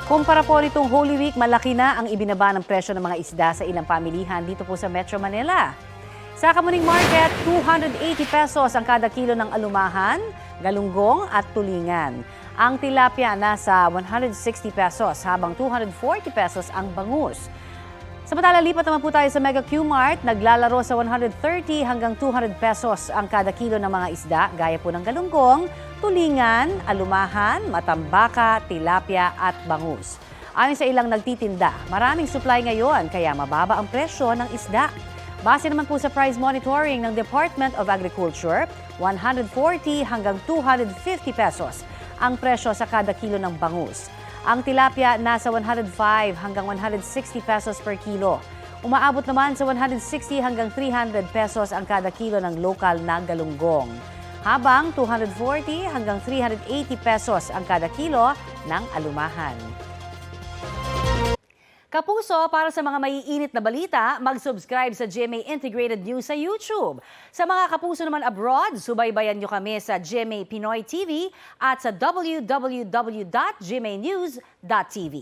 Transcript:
Kumpara po nitong Holy Week, malaki na ang ibinaba ng presyo ng mga isda sa ilang pamilihan dito po sa Metro Manila. Sa Kamuning Market, 280 pesos ang kada kilo ng alumahan, galunggong at tulingan. Ang tilapia nasa 160 pesos habang 240 pesos ang bangus. Samantala, lipat naman po tayo sa Mega Q-Mart. Naglalaro sa 130 hanggang 200 pesos ang kada kilo ng mga isda, gaya po ng galunggong, tulingan, alumahan, matambaka, tilapia at bangus. Ayon sa ilang nagtitinda, maraming supply ngayon kaya mababa ang presyo ng isda. Base naman po sa price monitoring ng Department of Agriculture, 140 hanggang 250 pesos ang presyo sa kada kilo ng bangus. Ang tilapia nasa 105 hanggang 160 pesos per kilo. Umaabot naman sa 160 hanggang 300 pesos ang kada kilo ng lokal na galunggong. Habang 240 hanggang 380 pesos ang kada kilo ng alumahan. Kapuso, para sa mga maiinit na balita, mag-subscribe sa GMA Integrated News sa YouTube. Sa mga kapuso naman abroad, subaybayan nyo kami sa GMA Pinoy TV at sa www.gmanews.tv.